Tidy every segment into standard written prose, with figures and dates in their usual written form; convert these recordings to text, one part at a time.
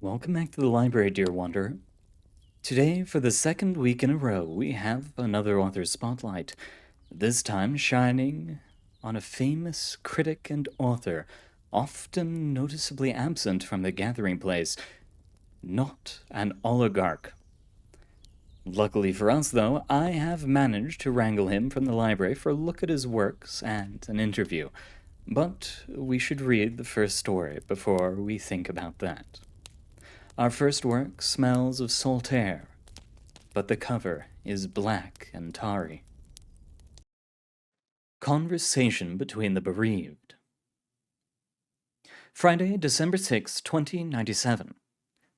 Welcome back to the library, dear wanderer. Today, for the second week in a row, we have another author spotlight, this time shining on a famous critic and author, often noticeably absent from the gathering place, NotAnOligarch. Luckily for us, though, I have managed to wrangle him from the library for a look at his works and an interview. But we should read the first story before we think about that. Our first work smells of salt air, but the cover is black and tarry. Conversation between the Bereaved. Friday, December 6, 2097.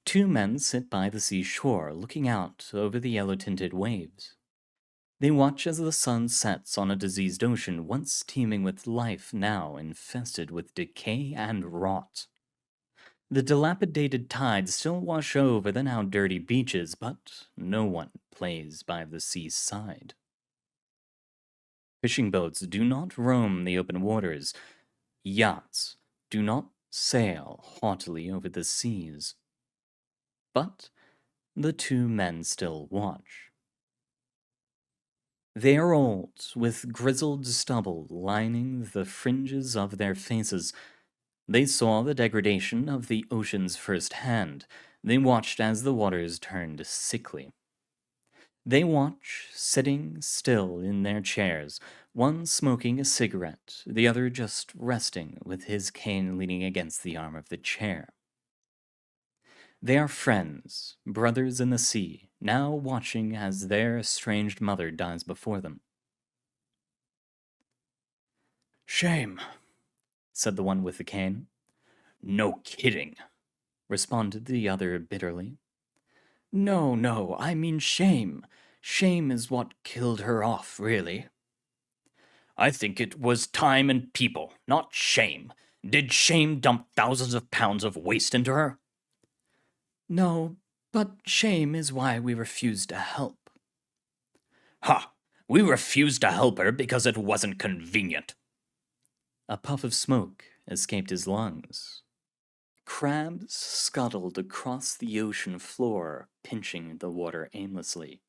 Two men sit by the seashore, looking out over the yellow-tinted waves. They watch as the sun sets on a diseased ocean once teeming with life, now infested with decay and rot. The dilapidated tides still wash over the now dirty beaches, but no one plays by the sea's side. Fishing boats do not roam the open waters. Yachts do not sail haughtily over the seas. But the two men still watch. They are old, with grizzled stubble lining the fringes of their faces. They saw the degradation of the oceans firsthand. They watched as the waters turned sickly. They watch, sitting still in their chairs, one smoking a cigarette, the other just resting with his cane leaning against the arm of the chair. They are friends, brothers in the sea, now watching as their estranged mother dies before them. "Shame," said the one with the cane. "No kidding," responded the other bitterly. No, I mean shame. Shame is what killed her off, really." "I think it was time and people, not shame. Did shame dump thousands of pounds of waste into her?" "No, but shame is why we refused to help." "Ha! We refused to help her because it wasn't convenient." A puff of smoke escaped his lungs. Crabs scuttled across the ocean floor, pinching the water aimlessly.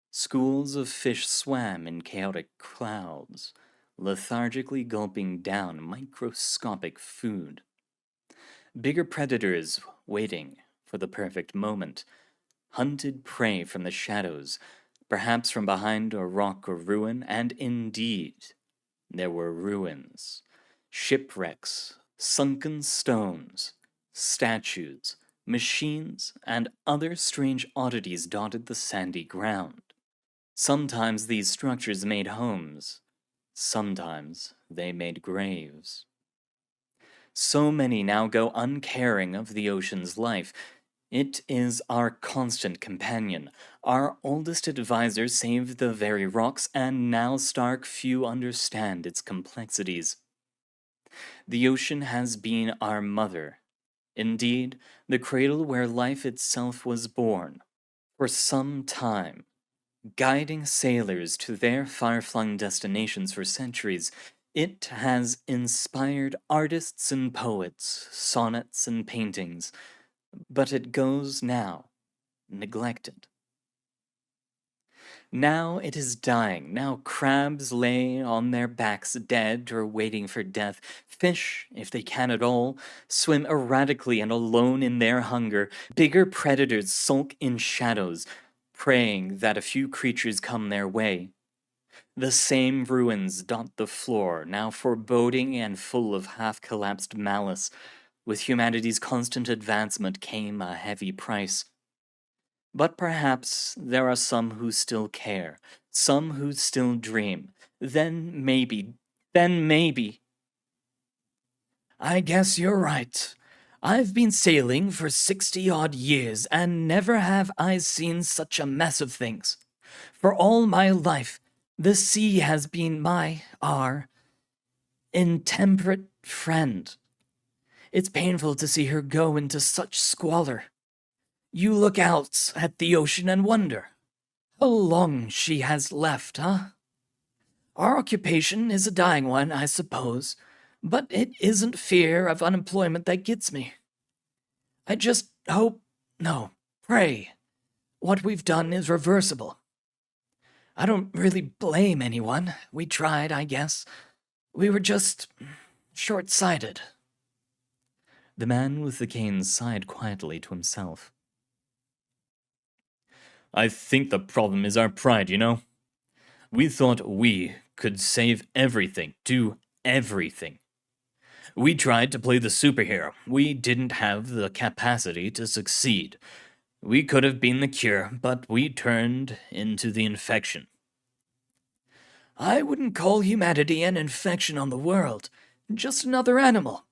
Schools of fish swam in chaotic clouds, lethargically gulping down microscopic food. Bigger predators waiting for the perfect moment hunted prey from the shadows, perhaps from behind a rock or ruin, and indeed, there were ruins, shipwrecks, sunken stones, statues, machines, and other strange oddities dotted the sandy ground. Sometimes these structures made homes, sometimes they made graves. So many now go uncaring of the ocean's life. It is our constant companion, our oldest advisor save the very rocks, and now stark few understand its complexities. The ocean has been our mother, indeed, the cradle where life itself was born, for some time, guiding sailors to their far-flung destinations for centuries. It has inspired artists and poets, sonnets and paintings, but it goes now, neglected. Now it is dying. Now crabs lay on their backs dead or waiting for death. Fish, if they can at all, swim erratically and alone in their hunger. Bigger predators sulk in shadows, praying that a few creatures come their way. The same ruins dot the floor, now foreboding and full of half-collapsed malice. With humanity's constant advancement came a heavy price. But perhaps there are some who still care, some who still dream. Then maybe. "I guess you're right. I've been sailing for 60-odd years, and never have I seen such a mess of things. For all my life, the sea has been our intemperate friend. It's painful to see her go into such squalor. You look out at the ocean and wonder, how long she has left, huh? Our occupation is a dying one, I suppose, but it isn't fear of unemployment that gets me. I just hope, no, pray, what we've done is reversible. I don't really blame anyone. We tried, I guess. We were just short-sighted. The man with the cane sighed quietly to himself. I think the problem is our pride, you know? We thought we could save everything, do everything. We tried to play the superhero. We didn't have the capacity to succeed. We could have been the cure, but we turned into the infection. I wouldn't call humanity an infection on the world, just another animal.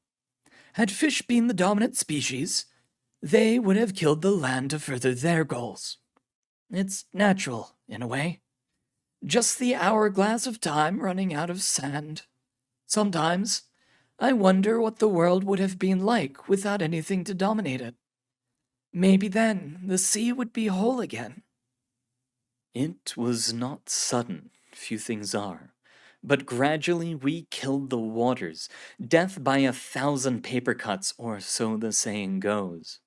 Had fish been the dominant species, they would have killed the land to further their goals. It's natural, in a way. Just the hourglass of time running out of sand. Sometimes, I wonder what the world would have been like without anything to dominate it. Maybe then the sea would be whole again. It was not sudden, few things are. But gradually we killed the waters, death by 1,000 paper cuts, or so the saying goes.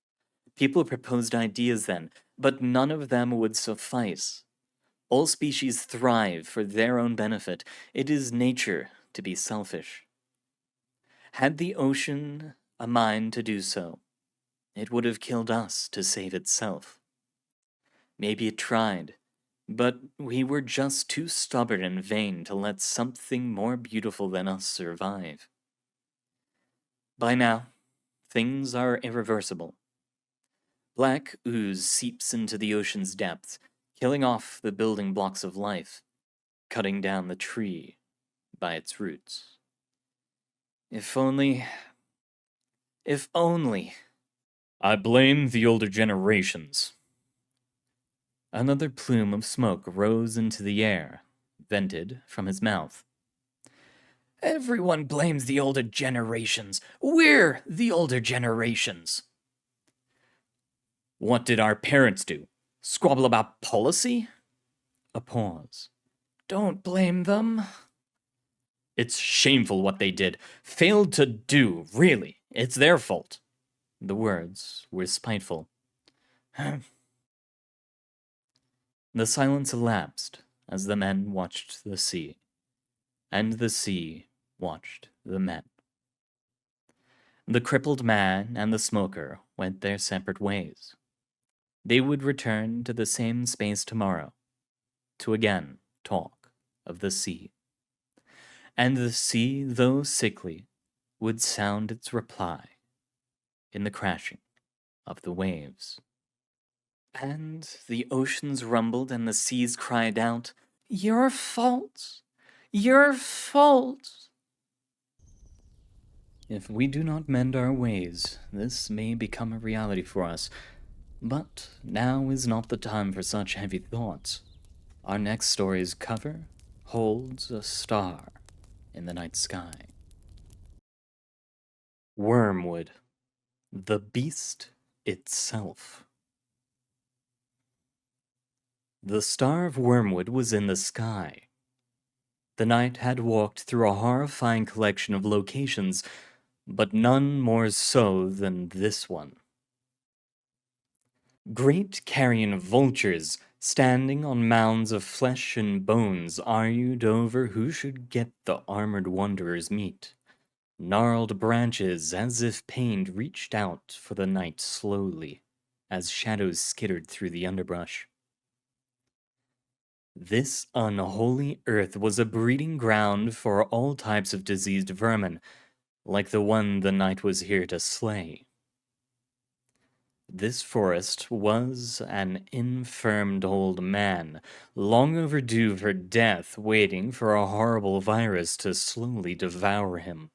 People proposed ideas then, but none of them would suffice. All species thrive for their own benefit. It is nature to be selfish. Had the ocean a mind to do so, it would have killed us to save itself. Maybe it tried, but we were just too stubborn and vain to let something more beautiful than us survive. By now, things are irreversible. Black ooze seeps into the ocean's depths, killing off the building blocks of life, cutting down the tree by its roots. If only... I blame the older generations. Another plume of smoke rose into the air, vented from his mouth. Everyone blames the older generations. We're the older generations. What did our parents do? Squabble about policy? A pause. Don't blame them. It's shameful what they did. Failed to do, really. It's their fault. The words were spiteful. The silence elapsed as the men watched the sea, and the sea watched the men. The crippled man and the smoker went their separate ways. They would return to the same space tomorrow, to again talk of the sea. And the sea, though sickly, would sound its reply in the crashing of the waves. And the oceans rumbled and the seas cried out, "Your fault! Your fault!" If we do not mend our ways, this may become a reality for us. But now is not the time for such heavy thoughts. Our next story's cover holds a star in the night sky. Wormwood, the beast itself. The star of Wormwood was in the sky. The knight had walked through a horrifying collection of locations, but none more so than this one. Great carrion vultures, standing on mounds of flesh and bones, argued over who should get the armored wanderer's meat. Gnarled branches, as if pained, reached out for the night slowly, as shadows skittered through the underbrush. This unholy earth was a breeding ground for all types of diseased vermin, like the one the knight was here to slay. This forest was an infirmed old man, long overdue for death, waiting for a horrible virus to slowly devour him.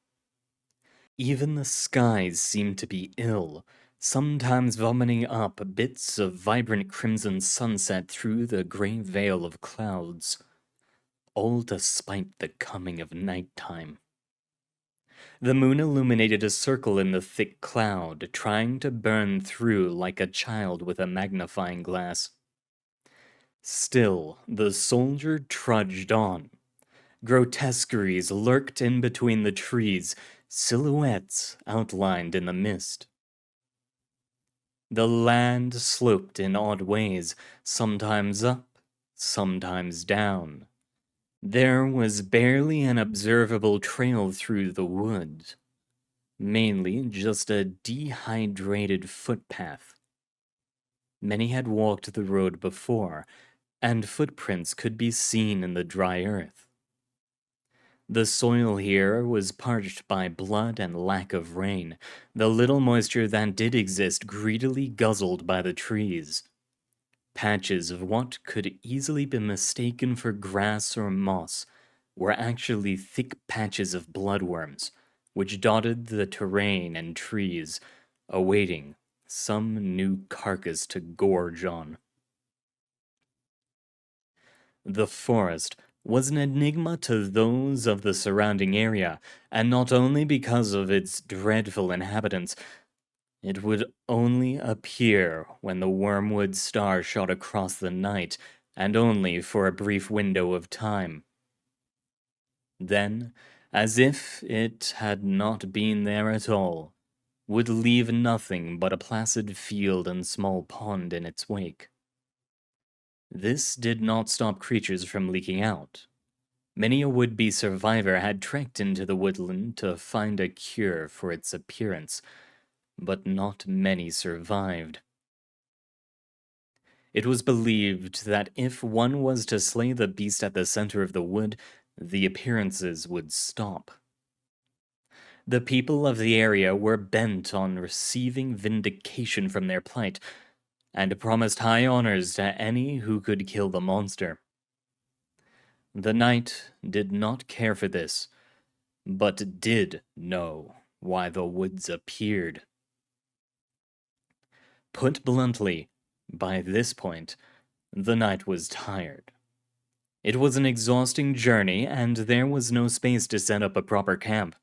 Even the skies seemed to be ill, sometimes vomiting up bits of vibrant crimson sunset through the gray veil of clouds, all despite the coming of nighttime. The moon illuminated a circle in the thick cloud, trying to burn through like a child with a magnifying glass. Still, the soldier trudged on. Grotesqueries lurked in between the trees, silhouettes outlined in the mist. The land sloped in odd ways, sometimes up, sometimes down. There was barely an observable trail through the woods, mainly just a dehydrated footpath. Many had walked the road before, and footprints could be seen in the dry earth. The soil here was parched by blood and lack of rain, the little moisture that did exist greedily guzzled by the trees. Patches of what could easily be mistaken for grass or moss were actually thick patches of bloodworms, which dotted the terrain and trees, awaiting some new carcass to gorge on. The forest was an enigma to those of the surrounding area, and not only because of its dreadful inhabitants. It would only appear when the Wormwood star shot across the night, and only for a brief window of time. Then, as if it had not been there at all, would leave nothing but a placid field and small pond in its wake. This did not stop creatures from leaking out. Many a would-be survivor had trekked into the woodland to find a cure for its appearance, but not many survived. It was believed that if one was to slay the beast at the center of the wood, the appearances would stop. The people of the area were bent on receiving vindication from their plight, and promised high honors to any who could kill the monster. The knight did not care for this, but did know why the woods appeared. Put bluntly, by this point, the knight was tired. It was an exhausting journey, and there was no space to set up a proper camp.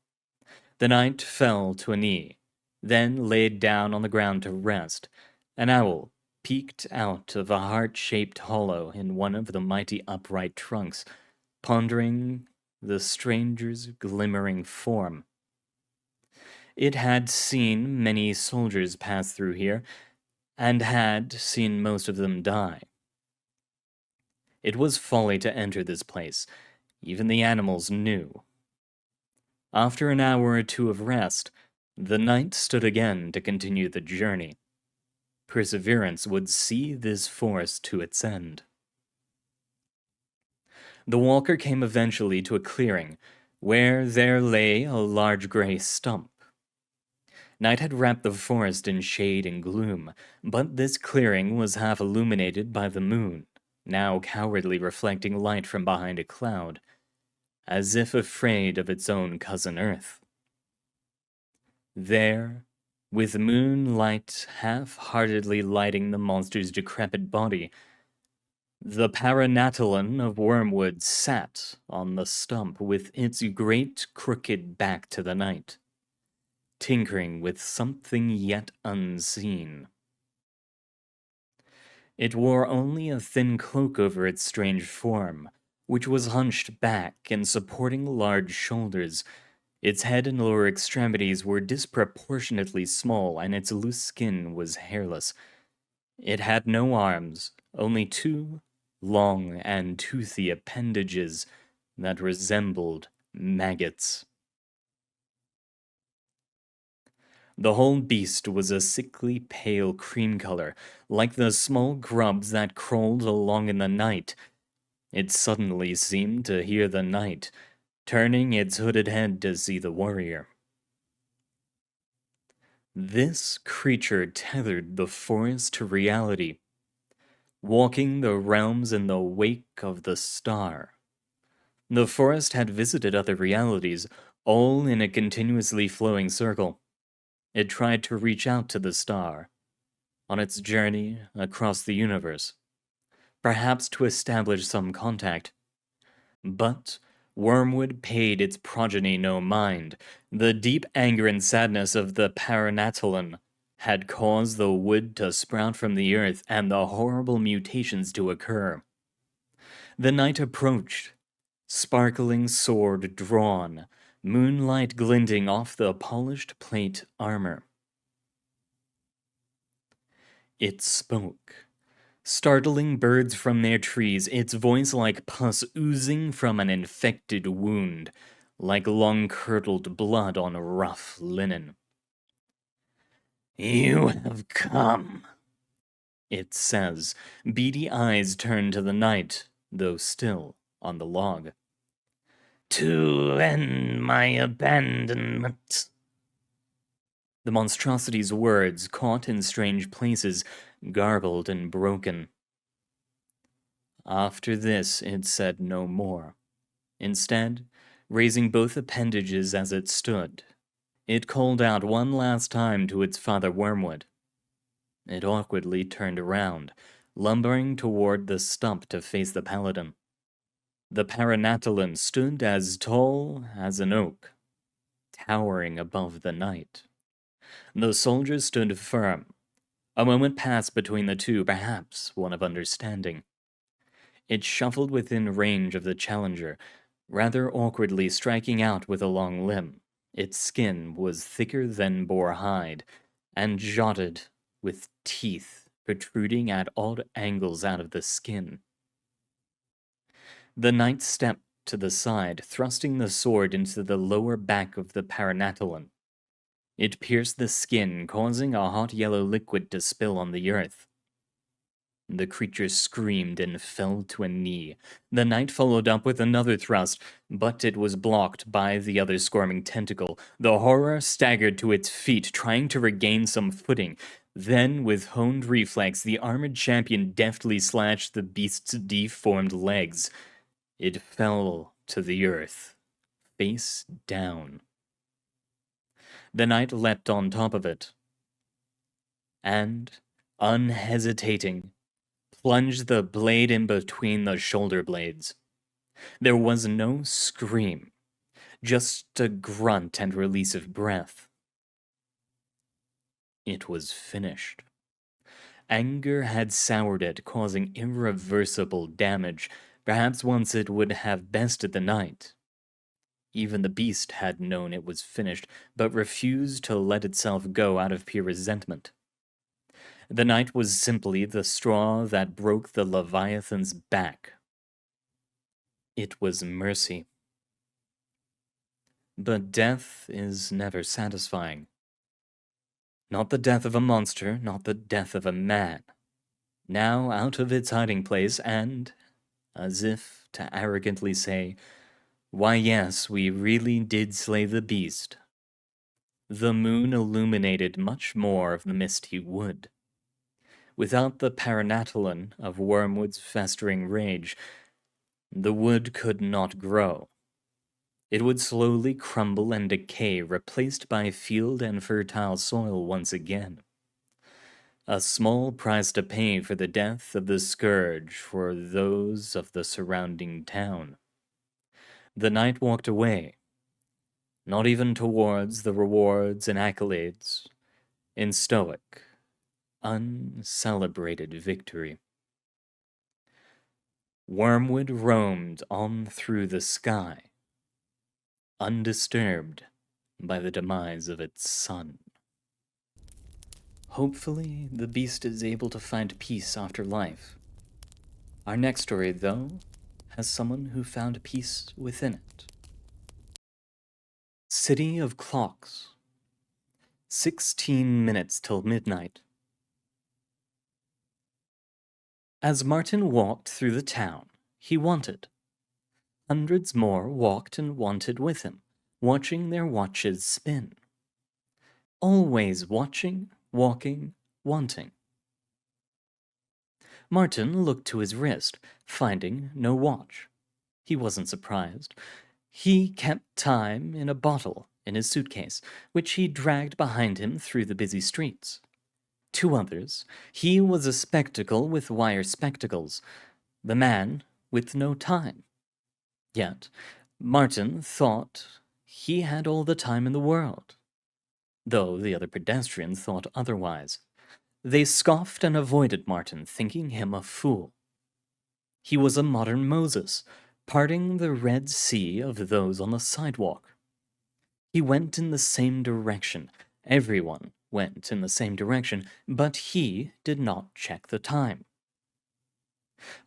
The knight fell to a knee, then laid down on the ground to rest. An owl peeked out of a heart-shaped hollow in one of the mighty upright trunks, pondering the stranger's glimmering form. It had seen many soldiers pass through here, and had seen most of them die. It was folly to enter this place, even the animals knew. After an hour or two of rest, the knight stood again to continue the journey. Perseverance would see this forest to its end. The walker came eventually to a clearing, where there lay a large gray stump. Night had wrapped the forest in shade and gloom, but this clearing was half illuminated by the moon, now cowardly reflecting light from behind a cloud, as if afraid of its own cousin Earth. There, with moonlight half-heartedly lighting the monster's decrepit body, the Paranatolon of Wormwood sat on the stump with its great crooked back to the night, tinkering with something yet unseen. It wore only a thin cloak over its strange form, which was hunched back and supporting large shoulders. Its head and lower extremities were disproportionately small, and its loose skin was hairless. It had no arms, only two long and toothy appendages that resembled maggots. The whole beast was a sickly pale cream color, like the small grubs that crawled along in the night. It suddenly seemed to hear the night, turning its hooded head to see the warrior. This creature tethered the forest to reality, walking the realms in the wake of the star. The forest had visited other realities, all in a continuously flowing circle. It tried to reach out to the star, on its journey across the universe, perhaps to establish some contact. But Wormwood paid its progeny no mind. The deep anger and sadness of the Paranatolon had caused the wood to sprout from the earth and the horrible mutations to occur. The knight approached, sparkling sword drawn, moonlight glinting off the polished plate armor. It spoke, startling birds from their trees, its voice like pus oozing from an infected wound, like long-curdled blood on rough linen. "You have come," it says, beady eyes turned to the night, though still on the log. "To end my abandonment." The monstrosity's words, caught in strange places, garbled and broken. After this, it said no more. Instead, raising both appendages as it stood, it called out one last time to its father Wormwood. It awkwardly turned around, lumbering toward the stump to face the paladin. The Paranatellan stood as tall as an oak, towering above the night. The soldiers stood firm. A moment passed between the two, perhaps one of understanding. It shuffled within range of the challenger, rather awkwardly striking out with a long limb. Its skin was thicker than boar hide, and jotted with teeth protruding at odd angles out of the skin. The knight stepped to the side, thrusting the sword into the lower back of the Paranatellan. It pierced the skin, causing a hot yellow liquid to spill on the earth. The creature screamed and fell to a knee. The knight followed up with another thrust, but it was blocked by the other squirming tentacle. The horror staggered to its feet, trying to regain some footing. Then, with honed reflex, the armored champion deftly slashed the beast's deformed legs. It fell to the earth, face down. The knight leapt on top of it, and, unhesitating, plunged the blade in between the shoulder blades. There was no scream, just a grunt and release of breath. It was finished. Anger had soured it, causing irreversible damage. Perhaps once it would have bested the knight. Even the beast had known it was finished, but refused to let itself go out of pure resentment. The knight was simply the straw that broke the Leviathan's back. It was mercy. But death is never satisfying. Not the death of a monster, not the death of a man. Now out of its hiding place, and, as if to arrogantly say, "Why, yes, we really did slay the beast," the moon illuminated much more of the misty wood. Without the Paranatellan of Wormwood's festering rage, the wood could not grow. It would slowly crumble and decay, replaced by field and fertile soil once again. A small price to pay for the death of the scourge for those of the surrounding town. The knight walked away, not even towards the rewards and accolades, in stoic, uncelebrated victory. Wormwood roamed on through the sky, undisturbed by the demise of its son. Hopefully, the beast is able to find peace after life. Our next story, though, has someone who found peace within it. City of Clocks. 16 minutes till midnight. As Martin walked through the town, he wanted. Hundreds more walked and wanted with him, watching their watches spin. Always watching, walking, wanting. Martin looked to his wrist, finding no watch. He wasn't surprised. He kept time in a bottle in his suitcase, which he dragged behind him through the busy streets. To others, he was a spectacle with wire spectacles, the man with no time. Yet, Martin thought he had all the time in the world, though the other pedestrians thought otherwise. They scoffed and avoided Martin, thinking him a fool. He was a modern Moses, parting the Red Sea of those on the sidewalk. He went in the same direction, everyone went in the same direction, but he did not check the time.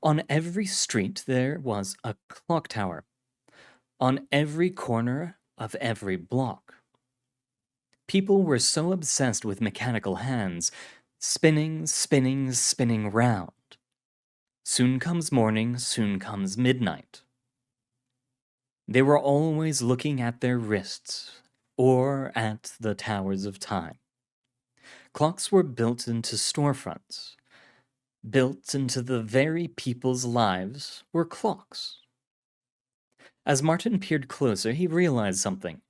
On every street there was a clock tower. On every corner of every block. People were so obsessed with mechanical hands, spinning, spinning, spinning round. Soon comes morning, soon comes midnight. They were always looking at their wrists, or at the towers of time. Clocks were built into storefronts. Built into the very people's lives were clocks. As Martin peered closer, he realized something.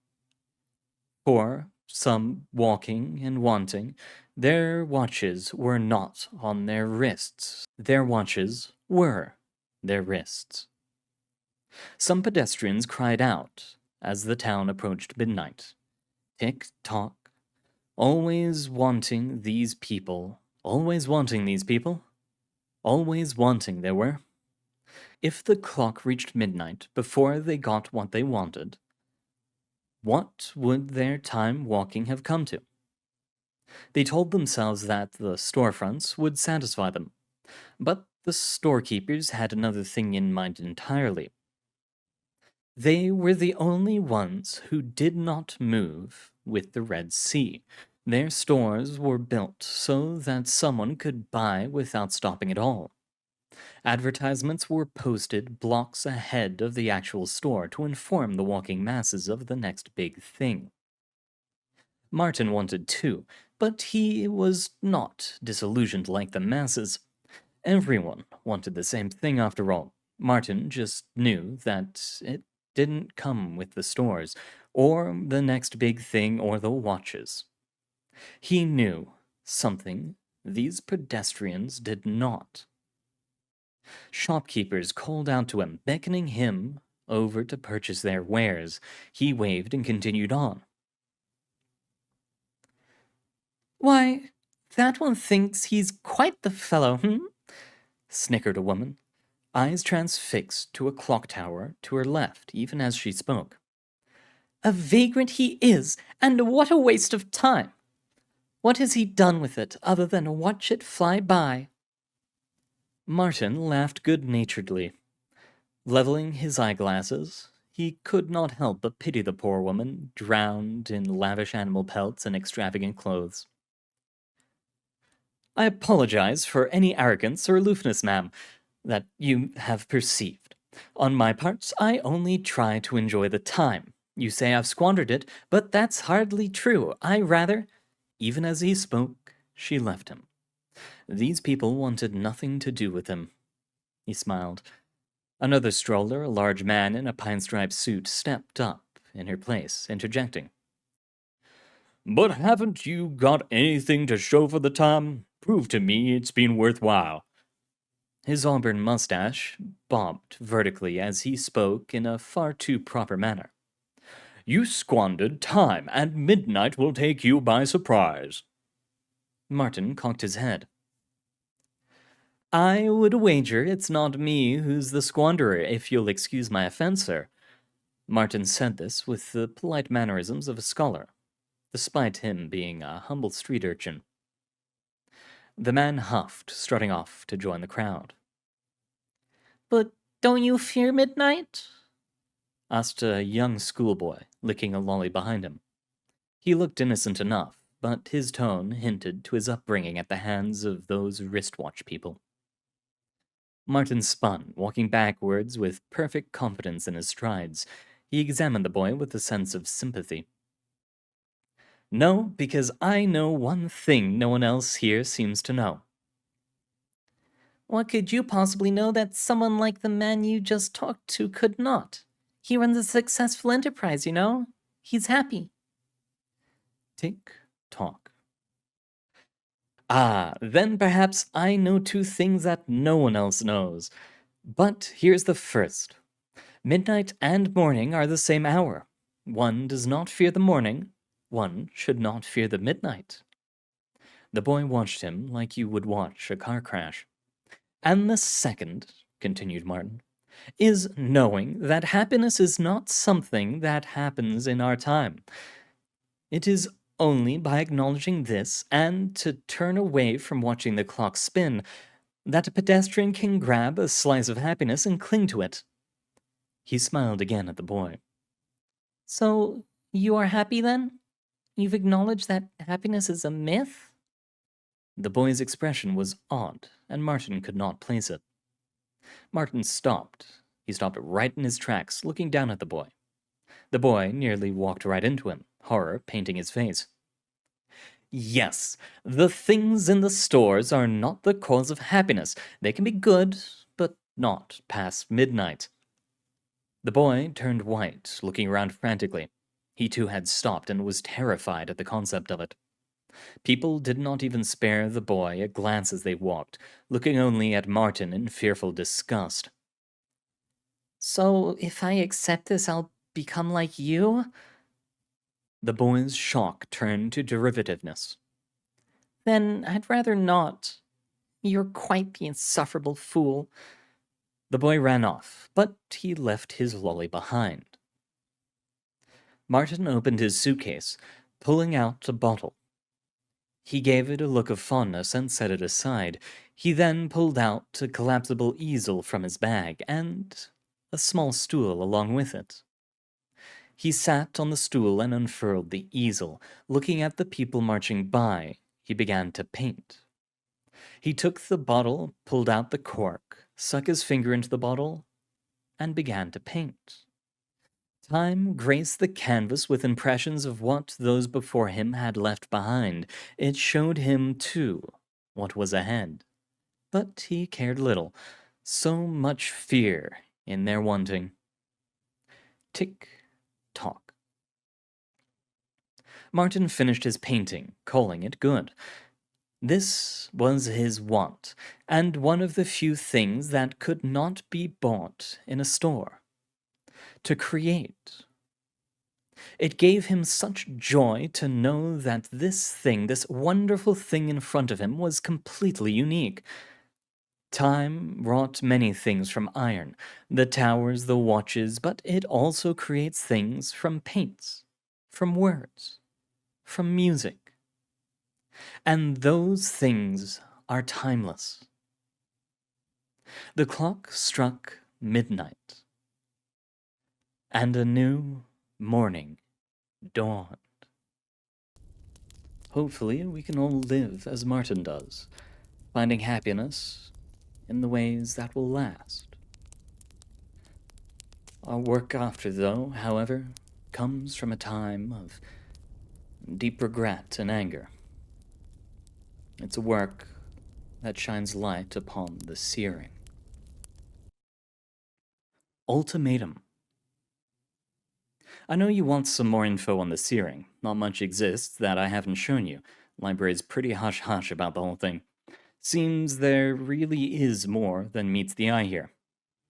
For some walking and wanting, their watches were not on their wrists. Their watches were their wrists. Some pedestrians cried out as the town approached midnight. Tick-tock. Always wanting these people. Always wanting these people. Always wanting they were. If the clock reached midnight before they got what they wanted, what would their time walking have come to? They told themselves that the storefronts would satisfy them, but the storekeepers had another thing in mind entirely. They were the only ones who did not move with the Red Sea. Their stores were built so that someone could buy without stopping at all. Advertisements were posted blocks ahead of the actual store to inform the walking masses of the next big thing. Martin wanted too, but he was not disillusioned like the masses. Everyone wanted the same thing after all. Martin just knew that it didn't come with the stores, or the next big thing, or the watches. He knew something these pedestrians did not. Shopkeepers called out to him, beckoning him over to purchase their wares. He waved and continued on. "Why, that one thinks he's quite the fellow, snickered a woman, eyes transfixed to a clock tower to her left, even as she spoke. "A vagrant he is, and what a waste of time! What has he done with it other than watch it fly by?" Martin laughed good-naturedly. Leveling his eyeglasses, he could not help but pity the poor woman, drowned in lavish animal pelts and extravagant clothes. "I apologize for any arrogance or aloofness, ma'am, that you have perceived. On my part, I only try to enjoy the time. You say I've squandered it, but that's hardly true. I rather—" Even as he spoke, she left him. These people wanted nothing to do with him. He smiled. Another stroller, a large man in a pine-striped suit, stepped up in her place, interjecting. "But haven't you got anything to show for the time? Prove to me it's been worthwhile." His auburn mustache bobbed vertically as he spoke in a far too proper manner. "You squandered time, and midnight will take you by surprise." Martin cocked his head. "I would wager it's not me who's the squanderer, if you'll excuse my offense, sir." Martin said this with the polite mannerisms of a scholar, despite him being a humble street urchin. The man huffed, strutting off to join the crowd. "But don't you fear midnight?" asked a young schoolboy, licking a lolly behind him. He looked innocent enough, but his tone hinted to his upbringing at the hands of those wristwatch people. Martin spun, walking backwards with perfect confidence in his strides. He examined the boy with a sense of sympathy. "No, because I know one thing no one else here seems to know." "What could you possibly know that someone like the man you just talked to could not? He runs a successful enterprise, you know. He's happy." Tick-tock. Then perhaps I know two things that no one else knows. But here's the first. Midnight and morning are the same hour. One does not fear the morning. One should not fear the midnight. The boy watched him like you would watch a car crash. "And the second," continued Martin, "is knowing that happiness is not something that happens in our time. It is only by acknowledging this and to turn away from watching the clock spin that a pedestrian can grab a slice of happiness and cling to it. He smiled again at the boy. So, you are happy then? You've acknowledged that happiness is a myth? The boy's expression was odd, and Martin could not place it. Martin stopped. He stopped right in his tracks, looking down at the boy. The boy nearly walked right into him, horror painting his face. Yes, the things in the stores are not the cause of happiness. They can be good, but not past midnight. The boy turned white, looking around frantically. He too had stopped and was terrified at the concept of it. People did not even spare the boy a glance as they walked, looking only at Martin in fearful disgust. So, if I accept this, I'll become like you? The boy's shock turned to derivativeness. Then I'd rather not. You're quite the insufferable fool. The boy ran off, but he left his lolly behind. Martin opened his suitcase, pulling out a bottle. He gave it a look of fondness and set it aside. He then pulled out a collapsible easel from his bag and a small stool along with it. He sat on the stool and unfurled the easel. Looking at the people marching by, he began to paint. He took the bottle, pulled out the cork, stuck his finger into the bottle, and began to paint. Time graced the canvas with impressions of what those before him had left behind. It showed him, too, what was ahead. But he cared little. So much fear in their wanting. Tick-tock. Martin finished his painting, calling it good. This was his want, and one of the few things that could not be bought in a store. To create. It gave him such joy to know that this thing, this wonderful thing in front of him, was completely unique. Time wrought many things from iron, the towers, the watches, but it also creates things from paints, from words, from music. And those things are timeless. The clock struck midnight, and a new morning dawned. Hopefully, we can all live as Martin does, finding happiness in the ways that will last. Our work after, though, however, comes from a time of deep regret and anger. It's a work that shines light upon the searing. Ultimatum. I know you want some more info on the searing. Not much exists that I haven't shown you. Library's pretty hush-hush about the whole thing. Seems there really is more than meets the eye here.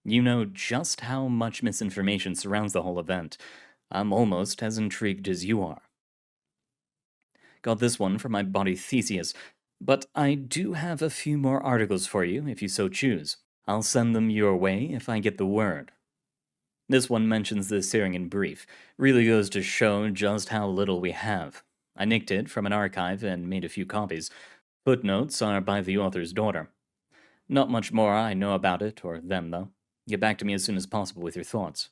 You know just how much misinformation surrounds the whole event. I'm almost as intrigued as you are. Got this one from my buddy Theseus, but I do have a few more articles for you if you so choose. I'll send them your way if I get the word. This one mentions the searing in brief. Really goes to show just how little we have. I nicked it from an archive and made a few copies. Footnotes are by the author's daughter. Not much more I know about it, or them, though. Get back to me as soon as possible with your thoughts.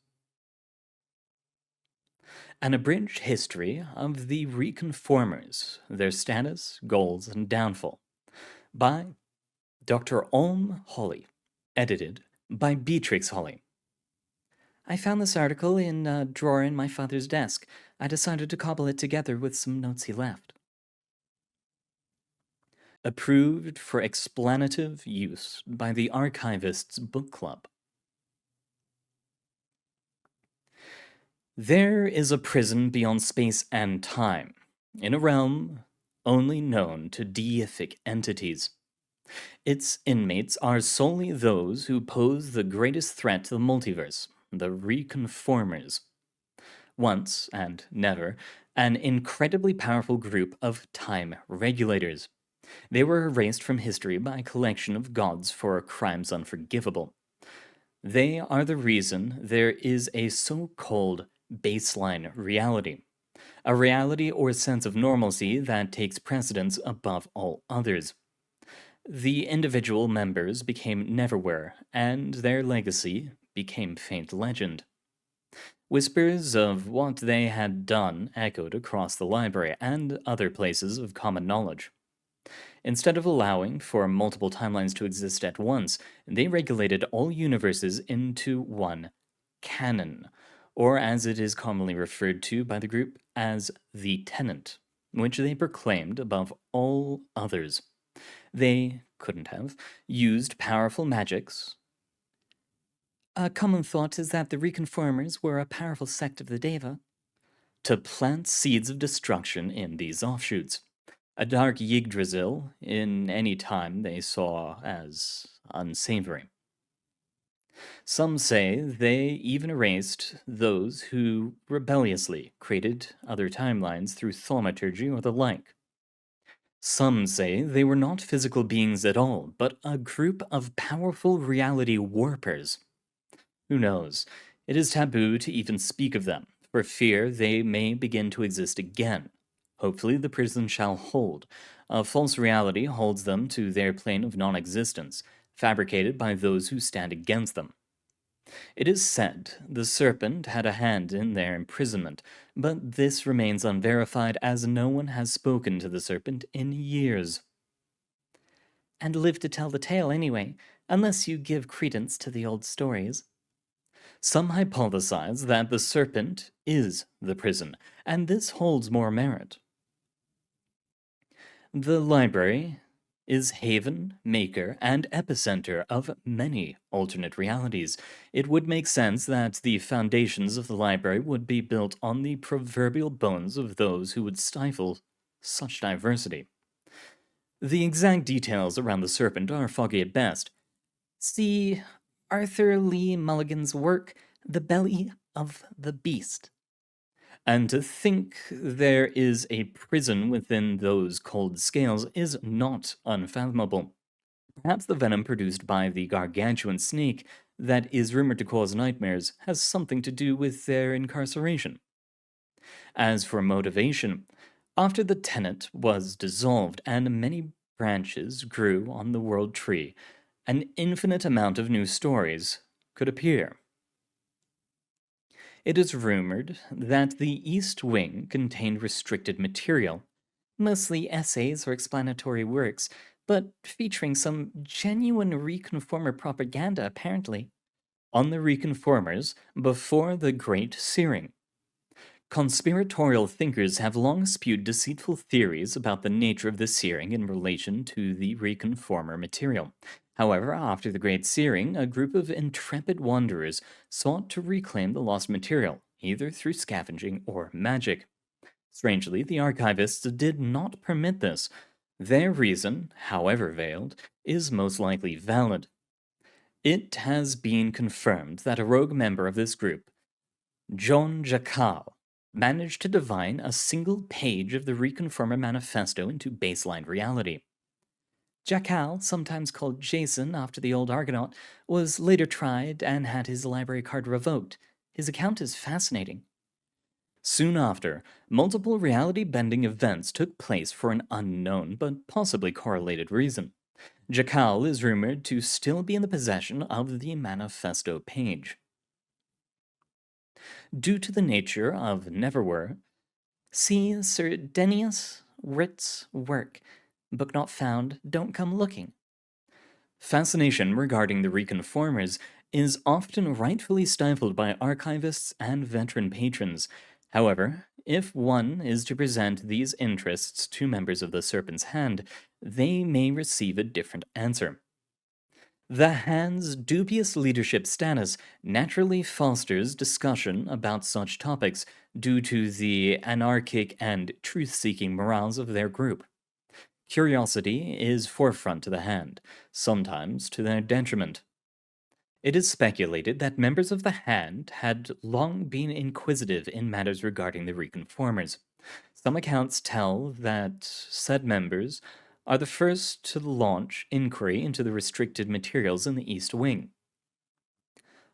An abridged history of the Reconformers, their status, goals, and downfall. By Dr. Olm Holly. Edited by Beatrix Holly. I found this article in a drawer in my father's desk. I decided to cobble it together with some notes he left. Approved for explanative use by the Archivist's Book Club. There is a prison beyond space and time, in a realm only known to deific entities. Its inmates are solely those who pose the greatest threat to the multiverse, the Reconformers. Once, and never, an incredibly powerful group of time regulators. They were erased from history by a collection of gods for crimes unforgivable. They are the reason there is a so-called baseline reality, a reality or sense of normalcy that takes precedence above all others. The individual members became Neverwhere, and their legacy became faint legend. Whispers of what they had done echoed across the library and other places of common knowledge. Instead of allowing for multiple timelines to exist at once, they regulated all universes into one canon, or as it is commonly referred to by the group as the Tenant, which they proclaimed above all others. They couldn't have used powerful magics. A common thought is that the Reconformers were a powerful sect of the Deva to plant seeds of destruction in these offshoots. A dark Yggdrasil in any time they saw as unsavory. Some say they even erased those who rebelliously created other timelines through thaumaturgy or the like. Some say they were not physical beings at all, but a group of powerful reality warpers. Who knows? It is taboo to even speak of them, for fear they may begin to exist again. Hopefully, the prison shall hold. A false reality holds them to their plane of non existence, fabricated by those who stand against them. It is said the serpent had a hand in their imprisonment, but this remains unverified as no one has spoken to the serpent in years. And live to tell the tale anyway, unless you give credence to the old stories. Some hypothesize that the serpent is the prison, and this holds more merit. The library is haven, maker, and epicenter of many alternate realities. It would make sense that the foundations of the library would be built on the proverbial bones of those who would stifle such diversity. The exact details around the serpent are foggy at best. See Arthur Lee Mulligan's work, The Belly of the Beast. And to think there is a prison within those cold scales is not unfathomable. Perhaps the venom produced by the gargantuan snake that is rumored to cause nightmares has something to do with their incarceration. As for motivation, after the Tenet was dissolved and many branches grew on the world tree, an infinite amount of new stories could appear. It is rumored that the East Wing contained restricted material, mostly essays or explanatory works, but featuring some genuine Reconformer propaganda, apparently, on the Reconformers before the Great Searing. Conspiratorial thinkers have long spewed deceitful theories about the nature of the searing in relation to the Reconformer material. However, after the Great Searing, a group of intrepid wanderers sought to reclaim the lost material, either through scavenging or magic. Strangely, the archivists did not permit this. Their reason, however veiled, is most likely valid. It has been confirmed that a rogue member of this group, John Jackal, managed to divine a single page of the Reconformer Manifesto into baseline reality. Jackal, sometimes called Jason after the old Argonaut, was later tried and had his library card revoked. His account is fascinating. Soon after, multiple reality-bending events took place for an unknown but possibly correlated reason. Jackal is rumored to still be in the possession of the Manifesto page. Due to the nature of Neverwhere, see Sir Denius Ritt's work. Book not found, don't come looking. Fascination regarding the Reconformers is often rightfully stifled by archivists and veteran patrons. However, if one is to present these interests to members of the Serpent's Hand, they may receive a different answer. The Hand's dubious leadership status naturally fosters discussion about such topics due to the anarchic and truth-seeking morals of their group. Curiosity is forefront to the Hand, sometimes to their detriment. It is speculated that members of the Hand had long been inquisitive in matters regarding the Reconformers. Some accounts tell that said members are the first to launch inquiry into the restricted materials in the East Wing.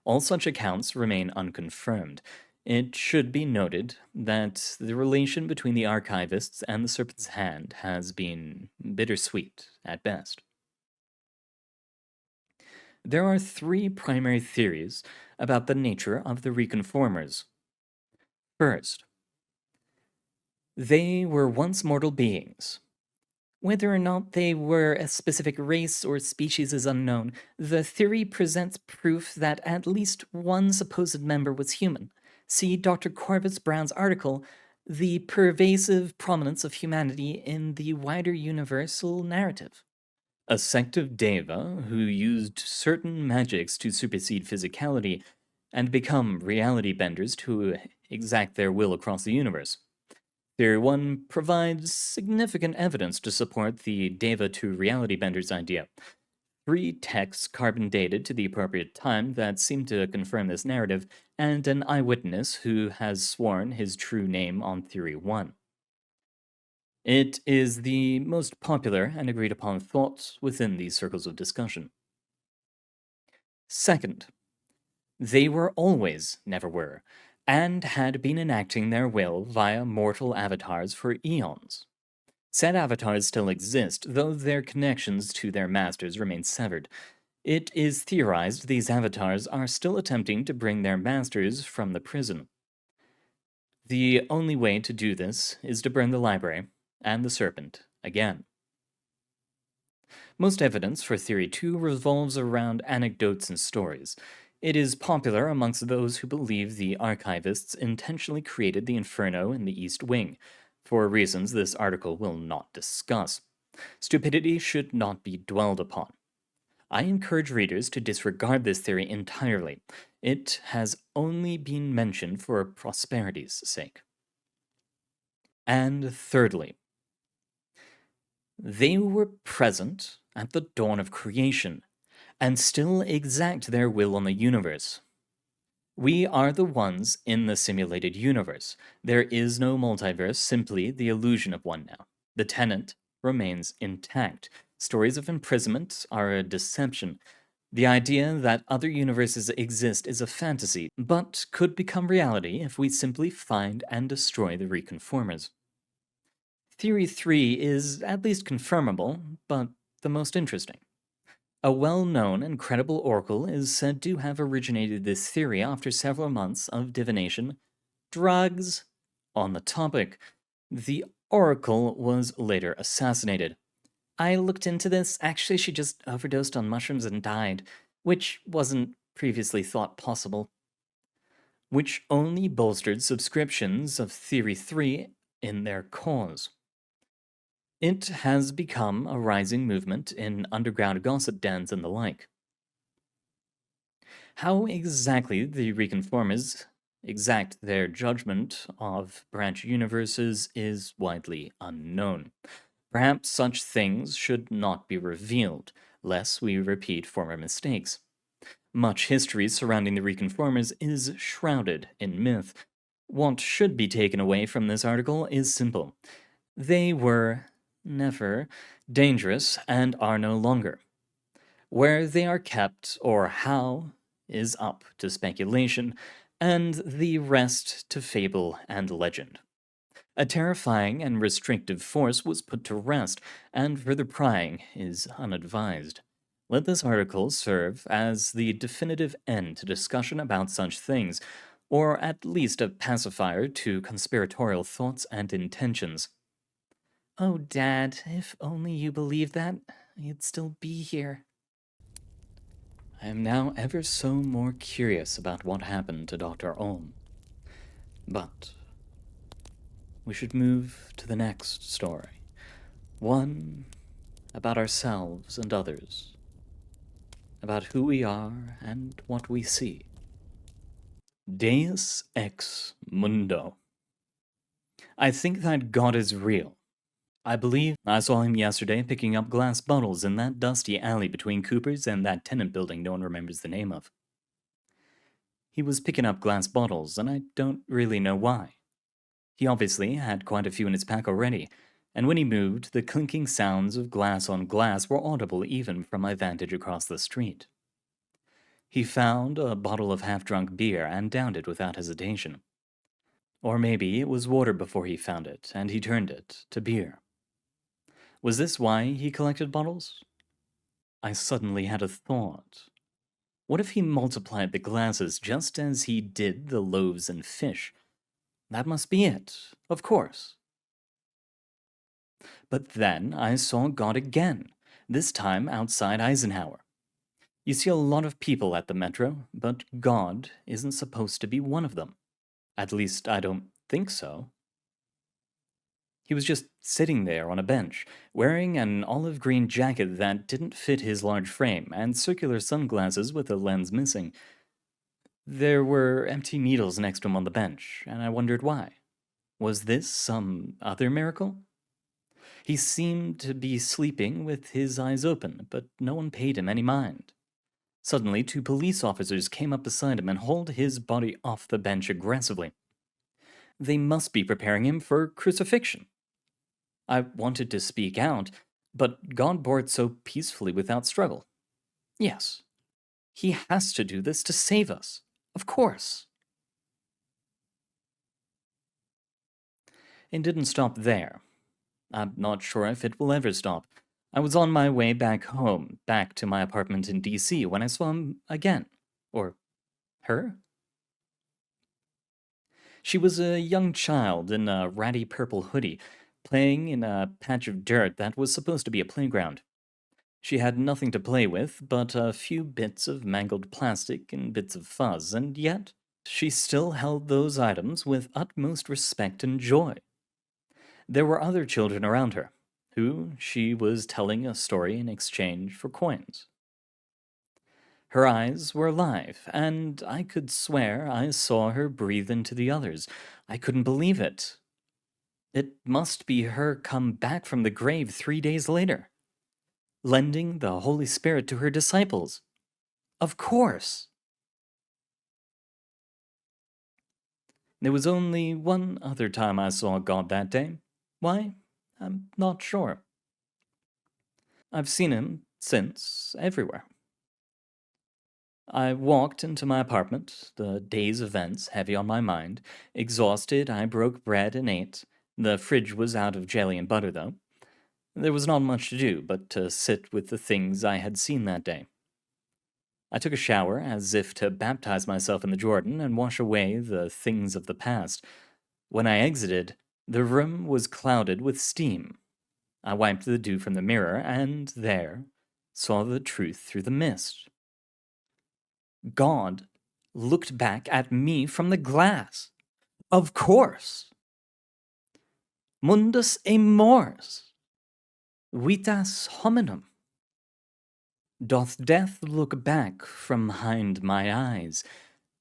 All such accounts remain unconfirmed. It should be noted that the relation between the archivists and the Serpent's Hand has been bittersweet at best. There are three primary theories about the nature of the Reconformers. First, they were once mortal beings. Whether or not they were a specific race or species is unknown. The theory presents proof that at least one supposed member was human. See Dr. Corvus Brown's article, The Pervasive Prominence of Humanity in the Wider Universal Narrative. A sect of Deva who used certain magics to supersede physicality and become reality benders to exact their will across the universe. Theory 1 provides significant evidence to support the Deva to reality benders idea. 3 texts carbon dated to the appropriate time that seem to confirm this narrative, and an eyewitness who has sworn his true name on Theory 1. It is the most popular and agreed upon thought within these circles of discussion. Second, they were always, never were, and had been enacting their will via mortal avatars for eons. Said avatars still exist, though their connections to their masters remain severed. It is theorized these avatars are still attempting to bring their masters from the prison. The only way to do this is to burn the library and the serpent again. Most evidence for Theory 2 revolves around anecdotes and stories. It is popular amongst those who believe the archivists intentionally created the Inferno in the East Wing, for reasons this article will not discuss. Stupidity should not be dwelled upon. I encourage readers to disregard this theory entirely. It has only been mentioned for prosperity's sake. And thirdly, they were present at the dawn of creation and still exact their will on the universe. We are the ones in the simulated universe. There is no multiverse, simply the illusion of one now. The tenant remains intact. Stories of imprisonment are a deception. The idea that other universes exist is a fantasy, but could become reality if we simply find and destroy the Reconformers. Theory 3 is at least confirmable, but the most interesting. A well-known and credible oracle is said to have originated this theory after several months of divination, drugs, on the topic. The oracle was later assassinated. I looked into this. Actually, she just overdosed on mushrooms and died, which wasn't previously thought possible. Which only bolstered subscriptions of Theory 3 in their cause. It has become a rising movement in underground gossip dens and the like. How exactly the Reconformers exact their judgment of branch universes is widely unknown. Perhaps such things should not be revealed, lest we repeat former mistakes. Much history surrounding the Reconformers is shrouded in myth. What should be taken away from this article is simple. They were never dangerous and are no longer. Where they are kept or how is up to speculation, and the rest to fable and legend. A terrifying and restrictive force was put to rest, and further prying is unadvised. Let this article serve as the definitive end to discussion about such things, or at least a pacifier to conspiratorial thoughts and intentions. Oh, Dad, if only you believed that, you'd still be here. I am now ever so more curious about what happened to Dr. Ulm. But we should move to the next story. One about ourselves and others. About who we are and what we see. Deus ex Mundo. I think that God is real. I believe I saw him yesterday picking up glass bottles in that dusty alley between Cooper's and that tenant building no one remembers the name of. He was picking up glass bottles, and I don't really know why. He obviously had quite a few in his pack already, and when he moved, the clinking sounds of glass on glass were audible even from my vantage across the street. He found a bottle of half-drunk beer and downed it without hesitation. Or maybe it was water before he found it, and he turned it to beer. Was this why he collected bottles? I suddenly had a thought. What if he multiplied the glasses just as he did the loaves and fish? That must be it, of course. But then I saw God again, this time outside Eisenhower. You see a lot of people at the metro, but God isn't supposed to be one of them. At least I don't think so. He was just sitting there on a bench, wearing an olive green jacket that didn't fit his large frame, and circular sunglasses with a lens missing. There were empty needles next to him on the bench, and I wondered why. Was this some other miracle? He seemed to be sleeping with his eyes open, but no one paid him any mind. Suddenly, 2 police officers came up beside him and hauled his body off the bench aggressively. They must be preparing him for crucifixion. I wanted to speak out, but God bore it so peacefully without struggle. Yes, he has to do this to save us. Of course. It didn't stop there. I'm not sure if it will ever stop. I was on my way back home, back to my apartment in DC, when I saw him again. Or her? She was a young child in a ratty purple hoodie, playing in a patch of dirt that was supposed to be a playground. She had nothing to play with but a few bits of mangled plastic and bits of fuzz, and yet she still held those items with utmost respect and joy. There were other children around her, who she was telling a story in exchange for coins. Her eyes were alive, and I could swear I saw her breathe into the others. I couldn't believe it. It must be her come back from the grave 3 days later, lending the Holy Spirit to her disciples. Of course! There was only one other time I saw God that day. Why? I'm not sure. I've seen him since everywhere. I walked into my apartment, the day's events heavy on my mind. Exhausted, I broke bread and ate. The fridge was out of jelly and butter, though. There was not much to do but to sit with the things I had seen that day. I took a shower, as if to baptize myself in the Jordan and wash away the things of the past. When I exited, the room was clouded with steam. I wiped the dew from the mirror, and there saw the truth through the mist. God looked back at me from the glass. Of course. Mundus e mors. Vitas hominum. Doth death look back from behind my eyes,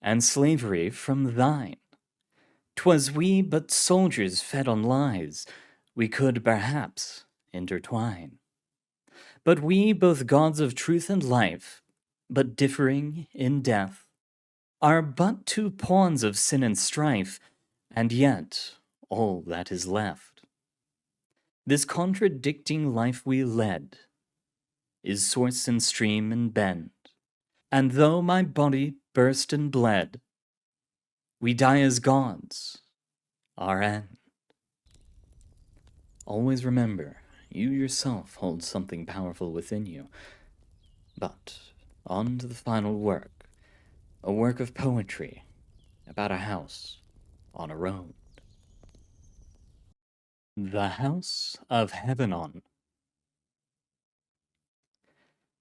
and slavery from thine? 'Twas we but soldiers fed on lies, we could perhaps intertwine. But we both gods of truth and life, but differing in death, are but 2 pawns of sin and strife, and yet all that is left. This contradicting life we led is source and stream and bend, and though my body burst and bled, we die as gods, our end. Always remember, you yourself hold something powerful within you. But on to the final work, a work of poetry about a house on a road. The House of Hebenon.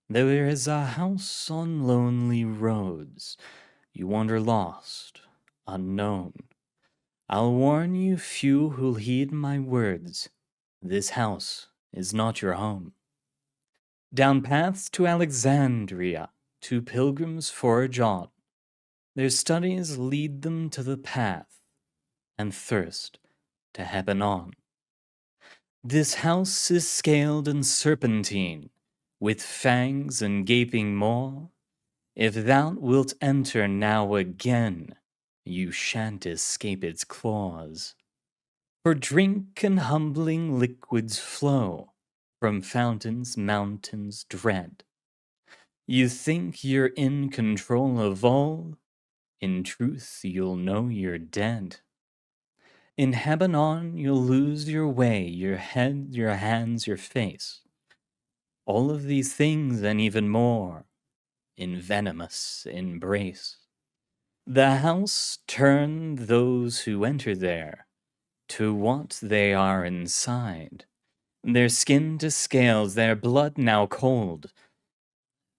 There is a house on lonely roads. You wander lost, unknown. I'll warn you few who'll heed my words. This house is not your home. Down paths to Alexandria, 2 pilgrims forage on. Their studies lead them to the path, and thirst to Hebenon. This house is scaled and serpentine, with fangs and gaping maw. If thou wilt enter now again, you shan't escape its claws. For drink and humbling liquids flow from fountains, mountains dread. You think you're in control of all, in truth you'll know you're dead. In Hebenon, you'll lose your way, your head, your hands, your face. All of these things and even more in venomous embrace. The house turned those who enter there to what they are inside. Their skin to scales, their blood now cold.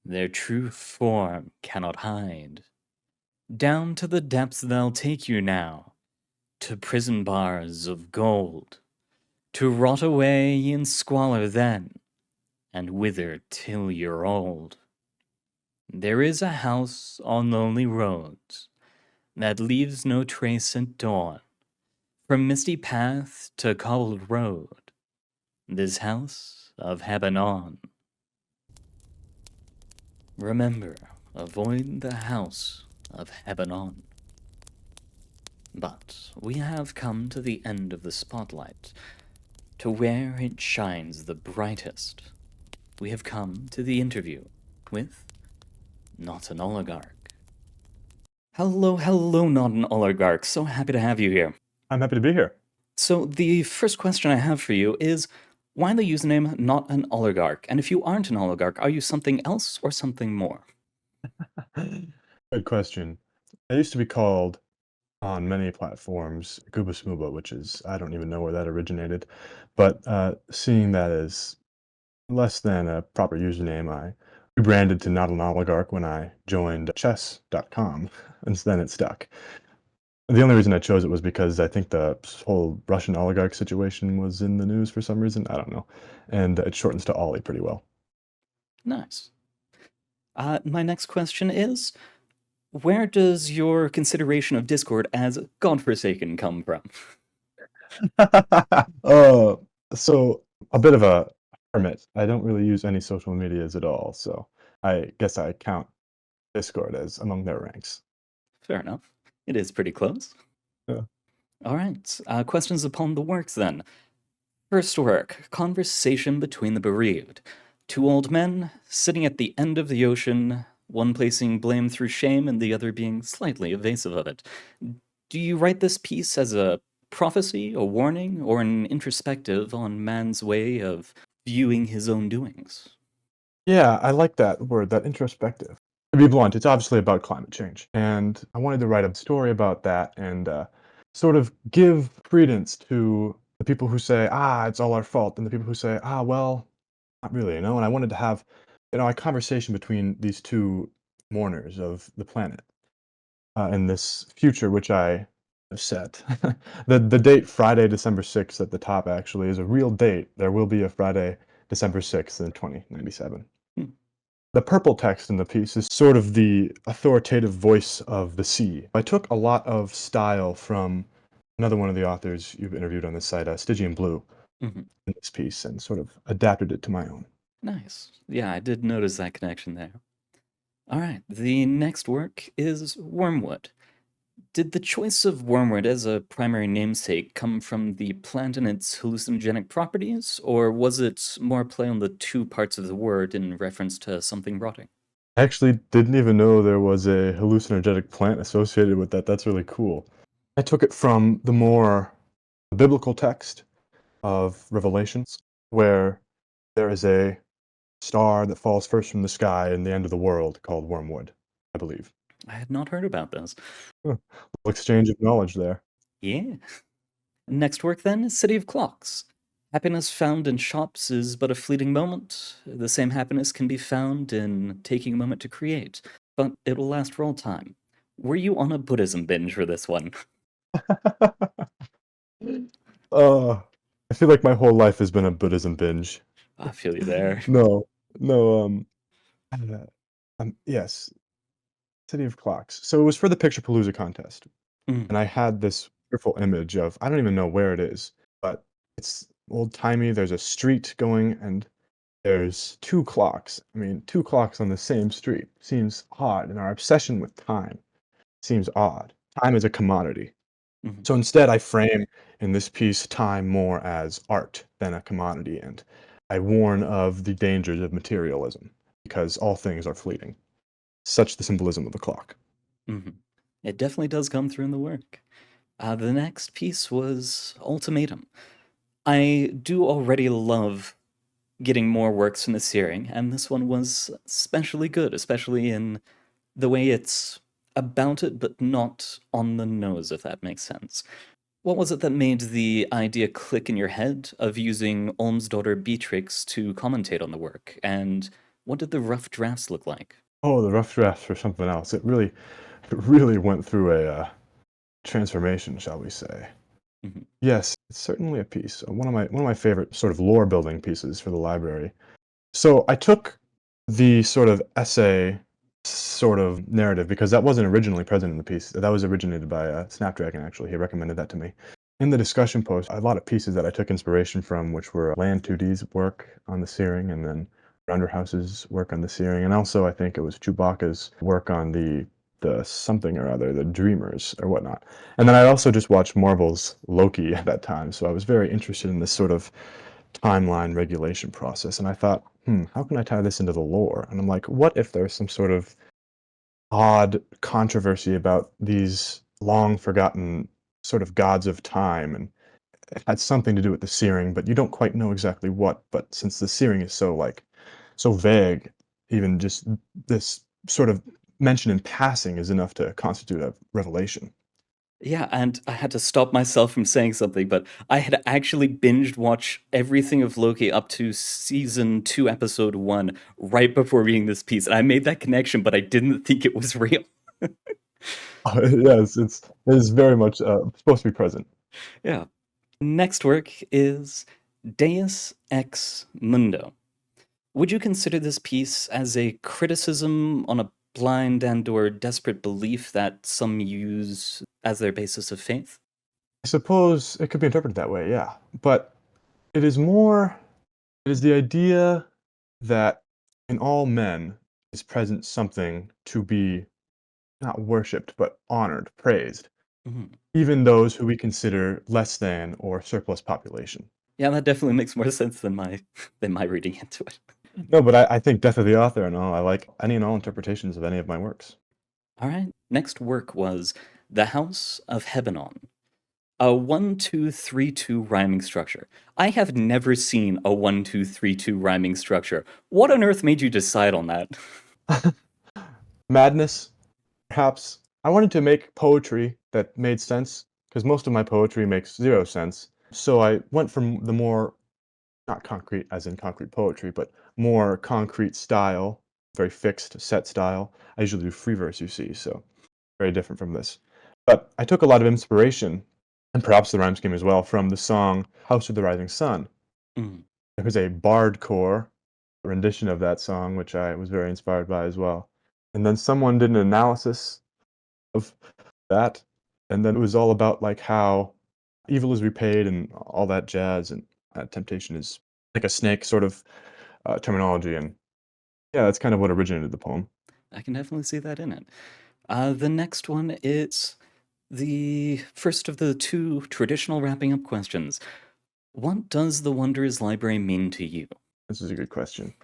Their true form cannot hide. Down to the depths they'll take you now, to prison bars of gold, to rot away in squalor then, and wither till you're old. There is a house on lonely roads that leaves no trace at dawn, from misty path to cobbled road, this House of Hebenon. Remember, avoid the House of Hebenon. But we have come to the end of the spotlight, to where it shines the brightest. We have come to the interview with NotAnOligarch. Hello, NotAnOligarch. So happy to have you here. I'm happy to be here. So the first question I have for you is, why the username NotAnOligarch? And if you aren't an oligarch, are you something else or something more? Good question. I used to be called on many platforms Goobasmooba, which is, I don't even know where that originated. But seeing that as less than a proper username, I rebranded to Not an Oligarch when I joined chess.com, and then it stuck. The only reason I chose it was because I think the whole Russian oligarch situation was in the news for some reason. I don't know. And it shortens to Ollie pretty well. Nice. My next question is, where does your consideration of Discord as godforsaken come from? So a bit of a hermit. I don't really use any social medias at all, so I guess I count Discord as among their ranks. Fair enough. It is pretty close. Yeah. All right. Questions upon the works then. First work, conversation between the bereaved. Two old men sitting at the end of the ocean, one placing blame through shame and the other being slightly evasive of it. Do you write this piece as a prophecy, a warning, or an introspective on man's way of viewing his own doings? Yeah, I like that word, that introspective. To be blunt, it's obviously about climate change, and I wanted to write a story about that and sort of give credence to the people who say, it's all our fault, and the people who say, well, not really, And I wanted to have, a conversation between these two mourners of the planet in this future, which I have set. The date Friday, December 6th at the top actually is a real date. There will be a Friday, December 6th in 2097. Hmm. The purple text in the piece is sort of the authoritative voice of the sea. I took a lot of style from another one of the authors you've interviewed on this site, Stygian Blue, Mm-hmm. in this piece, and sort of adapted it to my own. Nice. Yeah, I did notice that connection there. All right, the next work is Wormwood. Did the choice of Wormwood as a primary namesake come from the plant and its hallucinogenic properties, or was it more play on the two parts of the word in reference to something rotting? I actually didn't even know there was a hallucinogenic plant associated with that. That's really cool. I took it from the more biblical text of Revelations, where there is a star that falls first from the sky in the end of the world called Wormwood, I believe. I had not heard about this. Little exchange of knowledge there. Yeah. Next work then is City of Clocks. Happiness found in shops is but a fleeting moment. The same happiness can be found in taking a moment to create, but it will last for all time. Were you on a Buddhism binge for this one? I feel like my whole life has been a Buddhism binge. I feel you there. No, no, uh, yes, City of Clocks. So it was for the Picture Palooza contest. Mm, And I had this wonderful image of I don't even know where it is, but it's old-timey, there's a street going, and there's 2 clocks. I mean, 2 clocks on the same street seems odd, and our obsession with time seems odd. Time is a commodity. mhm. So instead, I frame in this piece time more as art than a commodity, and I warn of the dangers of materialism, because all things are fleeting. Such the symbolism of the clock. Mhm. It definitely does come through in the work. The next piece was Ultimatum. I do already love getting more works from the series, and this one was especially good, especially in the way it's about it, but not on the nose, if that makes sense. What was it that made the idea click in your head of using Ulm's daughter Beatrix to commentate on the work, and what did the rough drafts look like? Oh, the rough drafts were something else. It really went through a transformation, shall we say. Mhm. Yes, it's certainly a piece. One of my favorite sort of lore building pieces for the library. So I took the sort of essay sort of narrative because that wasn't originally present in the piece. That was originated by Snapdragon, actually. He recommended that to me. In the discussion post, a lot of pieces that I took inspiration from, which were Land 2D's work on the searing, and then Underhouse's work on the searing, and also I think it was Chewbacca's work on the something or other, the Dreamers or whatnot. And then I also just watched Marvel's Loki at that time, so I was very interested in this sort of timeline regulation process. And I thought, how can I tie this into the lore? And I'm like, what if there's some sort of odd controversy about these long forgotten sort of gods of time, and it had something to do with the searing, but you don't quite know exactly what. But since the searing is so so vague, even just this sort of mention in passing is enough to constitute a revelation. Yeah, and I had to stop myself from saying something, but I had actually binged watch everything of Loki up to season 2, episode 1, right before reading this piece. And I made that connection, but I didn't think it was real. Yes, it is very much supposed to be present. Yeah. Next work is Deus ex Mundo. Would you consider this piece as a criticism on a blind and or desperate belief that some use as their basis of faith? I suppose it could be interpreted that way, yeah. But it is more, it is the idea that in all men is present something to be not worshipped, but honored, praised, Mhm. even those who we consider less than or surplus population. Yeah, that definitely makes more sense than my than my reading into it. No, but I think death of the author and all, I like any and all interpretations of any of my works. All right. Next work was The House of Hebenon, a 1-2-3-2 rhyming structure. I have never seen a 1-2-3-2 rhyming structure. What on earth made you decide on that? Madness, perhaps. I wanted to make poetry that made sense, because most of my poetry makes zero sense. So I went from the more, not concrete as in concrete poetry, but more concrete style, very fixed, set style. I usually do free verse, you see, so very different from this. But I took a lot of inspiration, and perhaps the rhyme scheme as well, from the song House of the Rising Sun. Mm. There was a bardcore rendition of that song, which I was very inspired by as well. And then someone did an analysis of that, and then it was all about like how evil is repaid and all that jazz, and temptation is like a snake sort of terminology, and yeah, that's kind of what originated the poem. I can definitely see that in it. The next one is the first of the two traditional wrapping up questions. What does the Wanderer's Library mean to you? This is a good question.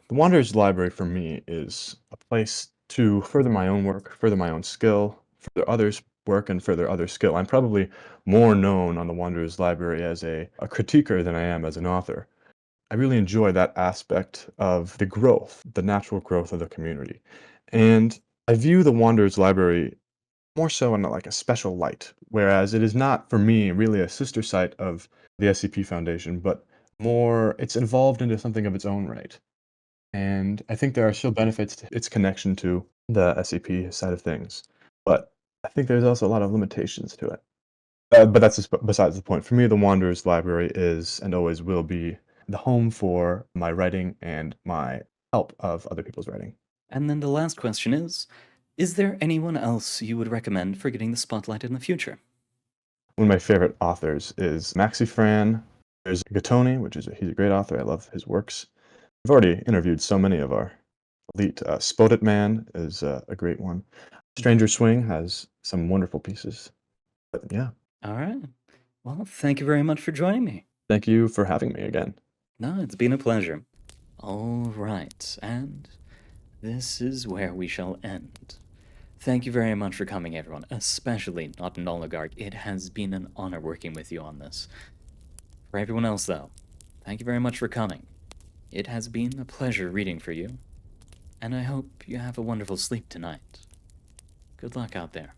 The Wanderer's Library for me is a place to further my own work, further my own skill, further others' work, and further other skill. I'm probably more known on the Wanderer's Library as a critiquer than I am as an author. I really enjoy that aspect of the growth, the natural growth of the community. And I view the Wanderer's Library more so in like a special light, whereas it is not for me really a sister site of the SCP Foundation, but more it's evolved into something of its own right. And I think there are still benefits to its connection to the SCP side of things. But I think there's also a lot of limitations to it. But that's just besides the point. For me, the Wanderer's Library is and always will be the home for my writing and my help of other people's writing. And then the last question is there anyone else you would recommend for getting the spotlight in the future? One of my favorite authors is Maxi Fran. There's Gattoni, he's a great author. I love his works. I've already interviewed so many of our elite. Spodit Man is a great one. Stranger Swing has some wonderful pieces. But yeah, All right. Well, thank you very much for joining me. thank you for having me again. No, it's been a pleasure. All right, and this is where we shall end. Thank you very much for coming, everyone, especially NotAnOligarch. It has been an honor working with you on this. For everyone else, though, thank you very much for coming. It has been a pleasure reading for you, and I hope you have a wonderful sleep tonight. Good luck out there.